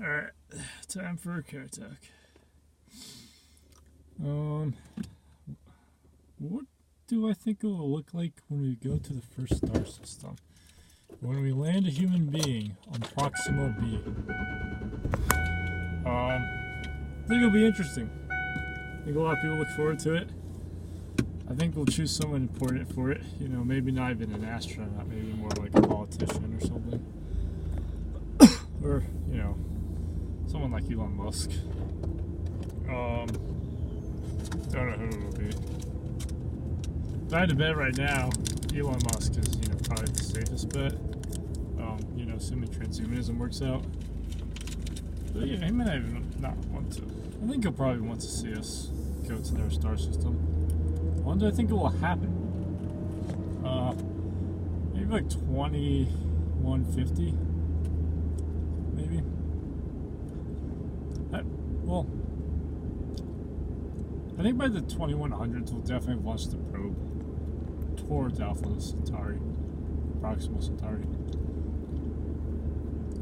Alright, time for a car talk. What do I think it will look like when we go to the first star system? When we land a human being on Proxima B? I think it'll be interesting. I think a lot of people look forward to it. I think we'll choose someone important for it. You know, maybe not even an astronaut, maybe more like a politician or something. Or, you know, someone like Elon Musk. Don't know who it will be. If I had to bet right now, Elon Musk is, you know, probably the safest bet. You know, assuming transhumanism works out. But yeah, he might even not want to. I think he'll probably want to see us go to their star system. When do I think it will happen? Maybe like 2150? Maybe? I think by the 2100s we'll definitely launch the probe towards Alpha Centauri, Proxima Centauri.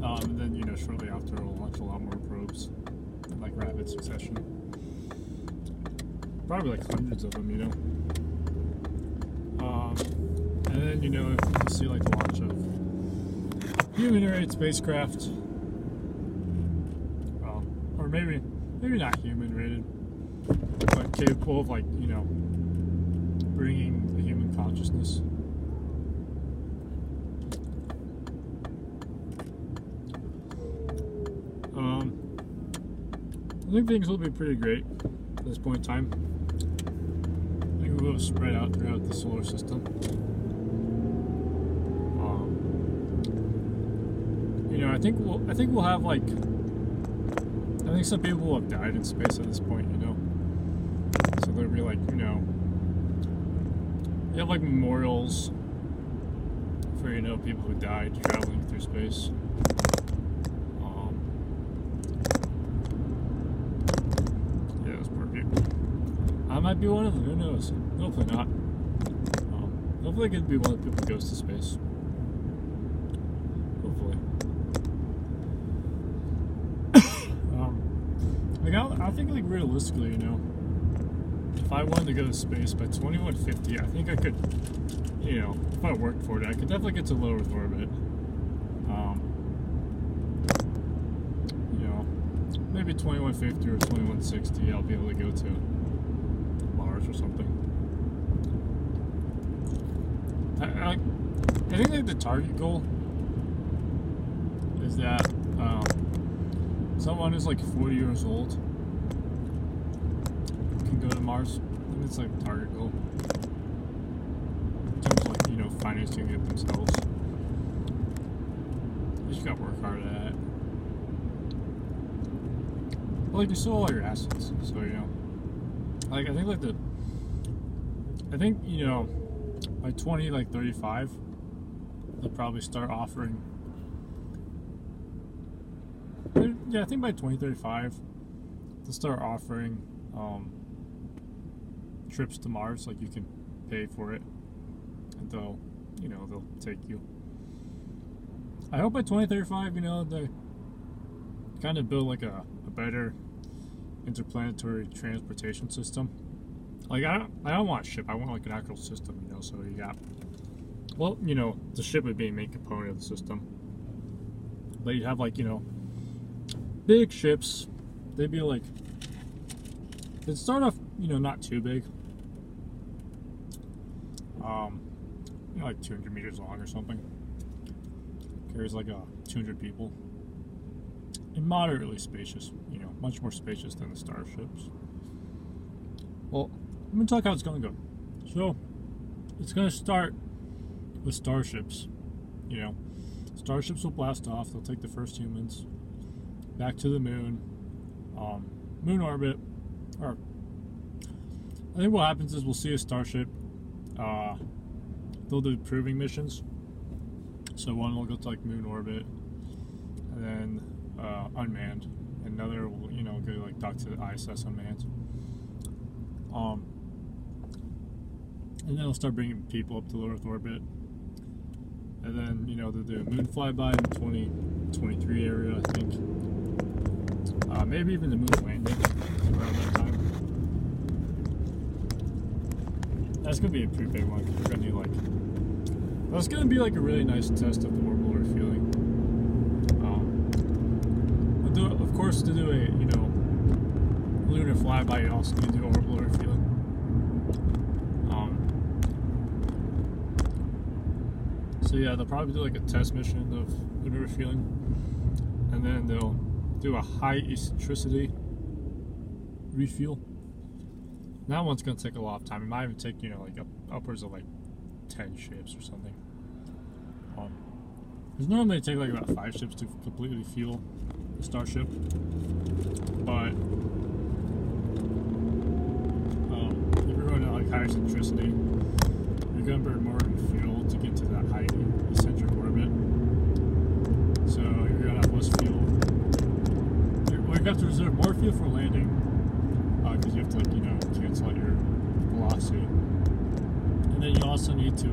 And then, you know, shortly after we'll launch a lot more probes in like rapid succession. Probably like hundreds of them, you know. And then, you know, we'll see like the launch of human-rated spacecraft. Or maybe not human-rated, but capable of, like, you know, bringing the human consciousness. I think things will be pretty great at this point in time. I think we'll spread out throughout the solar system. You know, I think we'll have like. I think some people will have died in space at this point, you know. So there'll be like, you know, you have like memorials for, you know, people who died traveling through space. Yeah, those poor people. I might be one of them. Who knows? Hopefully not. Hopefully I get to be one of the people who goes to space. Hopefully. I think, like, realistically, you know, if I wanted to go to space by 2150, I think I could, you know, if I worked for it, I could definitely get to low Earth orbit. You know, maybe 2150 or 2160, I'll be able to go to Mars or something. I think, like, the target goal is that someone who's like 40 years old can go to Mars. I think it's like a target goal. In terms of, like, you know, financing it themselves. You just gotta work hard at it. But, like, you still all your assets, so, you know. Like, I think, you know, by 2035, they'll probably start offering. Yeah, I think by 2035, they'll start offering trips to Mars. Like, you can pay for it, and they'll take you. I hope by 2035, you know, they kind of build like a better interplanetary transportation system. Like, I don't want a ship. I want like an actual system, you know. So you got, well, you know, the ship would be a main component of the system, but you have, like, you know, big ships. They'd be like, they'd start off, you know, not too big. You know, like 200 meters long or something. Carries like 200 people. And moderately spacious, you know, much more spacious than the starships. Well, I'm gonna talk how it's gonna go. So, it's gonna start with starships. You know, starships will blast off. They'll take the first humans back to the moon, moon orbit. Or I think what happens is we'll see a starship. They'll do proving missions. So one will go to like moon orbit, and then unmanned. Another will, you know, go like dock to the ISS unmanned. And then they'll start bringing people up to low Earth orbit. And then, you know, they'll do a moon flyby in the 2023 area, I think. maybe even the moon landing around that time. That's gonna be a pretty big one because we're gonna need like. That's gonna be like a really nice test of the orbital refueling. Of course, to do a lunar flyby, you also need to do orbital refueling. So yeah, they'll probably do like a test mission of lunar refueling, and then they'll do a high eccentricity refuel. That one's gonna take a lot of time. It might even take like upwards of like 10 ships or something. Because normally it takes like about 5 ships to completely fuel the Starship, but if you're going to like high eccentricity, you're gonna burn more fuel to get to that high eccentric orbit. So you're gonna have less fuel. You're gonna have to reserve more fuel for landing, because you have to cancel out your velocity, and then you also need to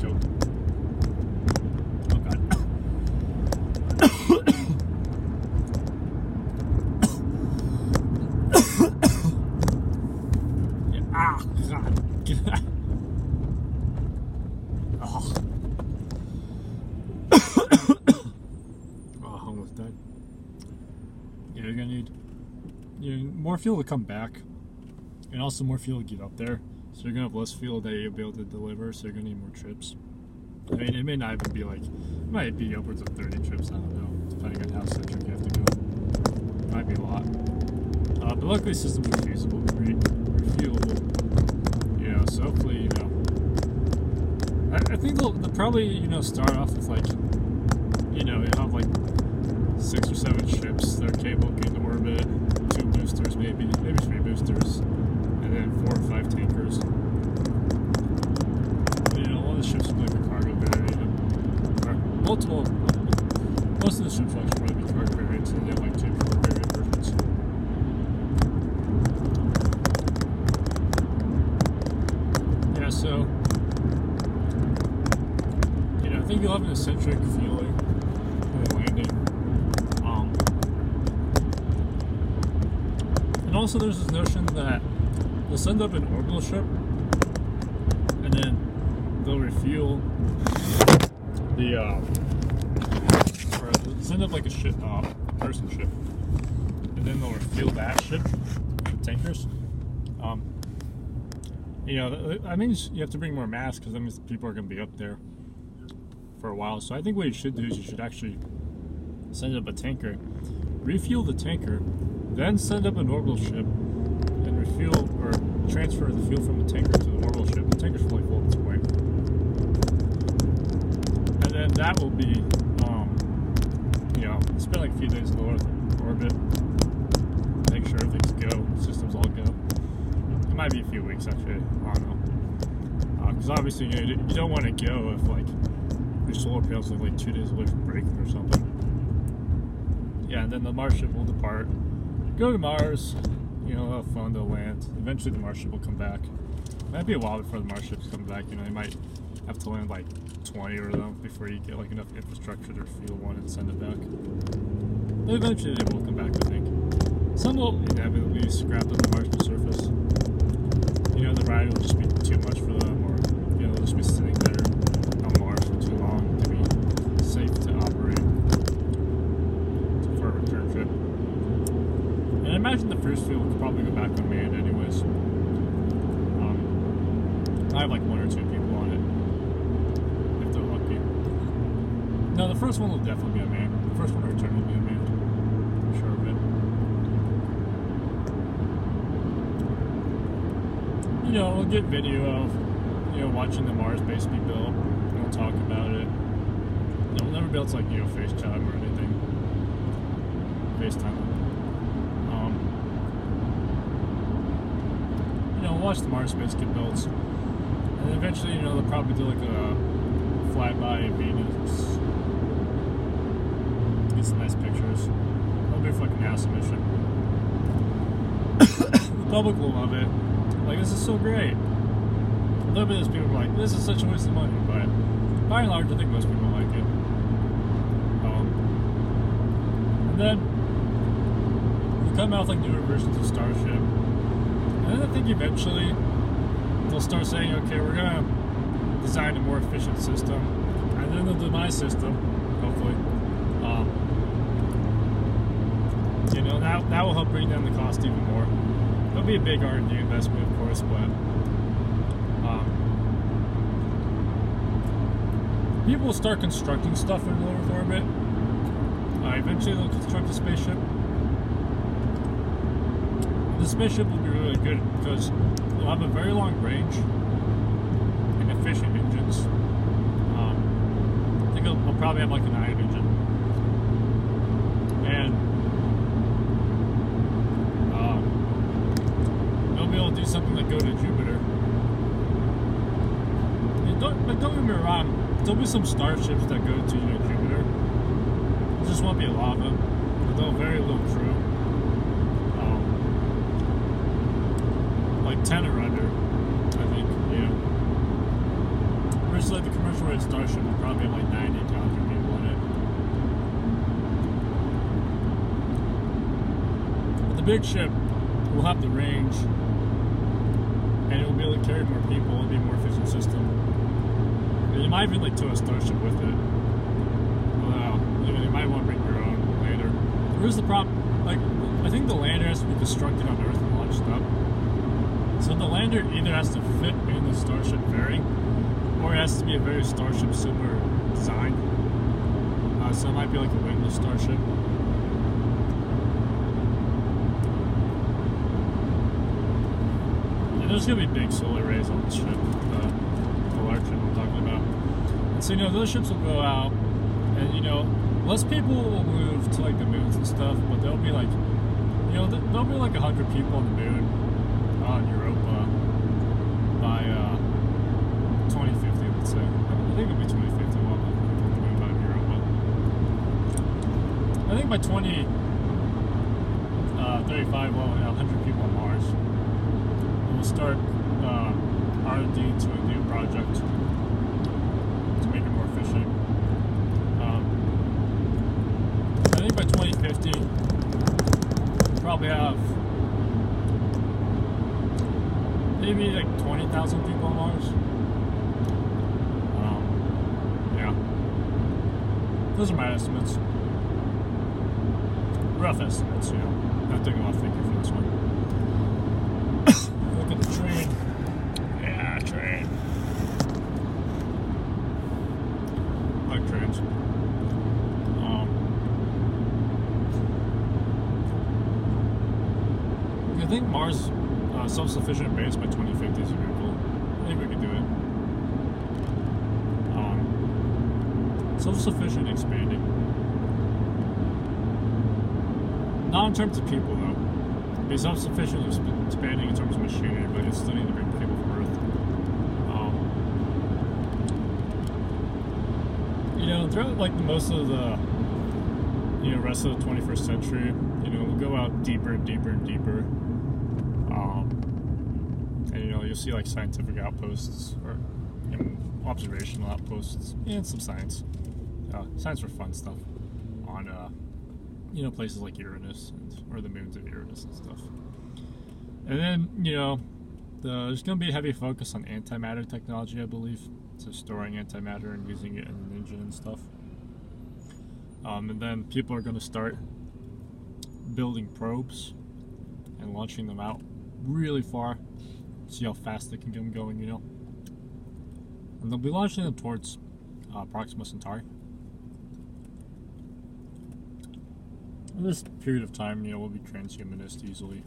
choke. Oh god. Yeah, ah, god. Oh. Oh, almost died. Yeah, you're gonna need more fuel to come back, and also more fuel to get up there. So you're gonna have less fuel that you'll be able to deliver. So you're gonna need more trips. I mean, it may not even be like, it might be upwards of 30 trips. I don't know, depending on how centric you have to go. It might be a lot. But luckily, systems are refuelable. So hopefully, I think they'll probably start off with like, you have like 6 or 7 ships that are capable of getting to orbit, 2 boosters, maybe 3 boosters, and then 4 or 5 tankers. All the ships will be like a cargo variant, or multiple. Most of the ships will actually probably be cargo variants, and they have like 2 cargo variant versions. Yeah, so I think you'll have an eccentric fueling for the landing. And also there's this notion that they'll send up an orbital ship, and then they'll refuel or they'll send up like a ship, a person ship, and then they'll refuel that ship with tankers. That means you have to bring more mass, because that means people are going to be up there for a while. So I think what you should do is you should actually send up a tanker, refuel the tanker, then send up an orbital ship, and refuel or transfer the fuel from the tanker to the orbital ship. The tanker's fully full at this point. And then that will be, spend like a few days in low Earth orbit, make sure everything's go, systems all go. It might be a few weeks actually, I don't know. Because obviously, you don't want to go if like your solar panels are like 2 days away from breaking or something. Yeah, and then the Mars ship will depart, go to Mars, have fun, they'll land. Eventually the Mars ship will come back. It might be a while before the Mars ships come back. They might have to land like 20 of them before you get like enough infrastructure to fuel one and send it back. But eventually they will come back, I think. Some will inevitably scrap on the Martian surface. The ride will just be too much for them, or they'll just be sitting there on Mars for too long to be safe to operate for a return trip. And I imagine the first fuel could probably go back unmanned anyways. I have like 1 or 2 people on it, if they're lucky. No, the first one will definitely be unmanned. The first one to return will be unmanned. I'm sure of it. We'll get video of, watching the Mars base be built. We'll talk about it. We'll never be able to, like, FaceTime or anything. FaceTime. We'll watch the Mars base get built. And eventually, they'll probably do, like, a flyby of Venus. Get some nice pictures. It'll be like a NASA mission. The public will love it. Like, this is so great. A little bit of people are like, this is such a waste of money, but by and large, I think most people like it. And And then we come out with like newer versions of Starship. And then I think eventually they'll start saying, okay, we're gonna design a more efficient system, and then the demise system, hopefully. You know, that will help bring down the cost even more. There'll be a big R&D investment, of course, but people will start constructing stuff in low Earth orbit. Eventually, they'll construct a spaceship. The spaceship will be really good because it'll have a very long range and efficient engines. I think it'll probably have like an ion engine. And they'll be able to do something like go to Jupiter. And don't get me wrong, there'll be some starships that go to Jupiter. There just won't be a lot of them. There'll be very little crew. Like 10 or under, I think, yeah. Versus like the commercial rate Starship will probably have like 90 to 100 people in it. But the big ship will have the range, and it will be able to carry more people. It'll be a more efficient system. And you might even like tow a Starship with it. Well, you might want to bring your own later. Here's the problem, like, I think the lander has to be constructed on Earth and launched up. So the lander either has to fit in the Starship fairing, or it has to be a very Starship similar design. So it might be like a wingless Starship. And there's going to be big solar arrays on this ship, the large ship I'm talking about. And so, those ships will go out, and, less people will move to, like, the moons and stuff, but there'll be, like, there'll be, like, 100 people on the moon. On Europa by 2050, let's say. I think it'll be 2050. Well, by Europa. I think by 2035, we'll have 100 people on Mars. And we'll start R&D to a new project to make it more efficient. I think by 2050, we'll probably have maybe like 20,000 people on Mars. Yeah. Those are my estimates. Rough estimates, Not taking a lot of thinking for this one. Look at the train. Yeah, train. I like trains. I think Mars self-sufficient base by 2050 is very cool. I think we could do it. Self-sufficient expanding. Not in terms of people though. Be self-sufficient expanding in terms of machinery, but it's still need to bring people from Earth. Throughout like most of the rest of the 21st century, we'll go out deeper and deeper and deeper. And you'll see like scientific outposts or observational outposts and some science for fun stuff on places like Uranus or the moons of Uranus and stuff. And then there's going to be a heavy focus on antimatter technology, I believe, so storing antimatter and using it in an engine and stuff. And then people are going to start building probes and launching them out really far. See how fast they can get them going, And they'll be launching them towards Proxima Centauri. In this period of time, we'll be transhumanist easily.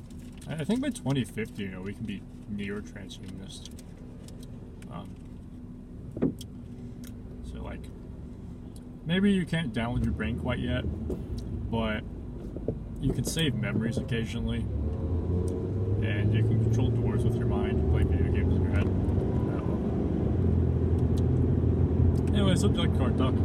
I think by 2050, we can be near transhumanist. So, like, maybe you can't download your brain quite yet, but you can save memories occasionally. And you can control doors with your mind, play video games in your head. Anyways, hope you like Card Talk.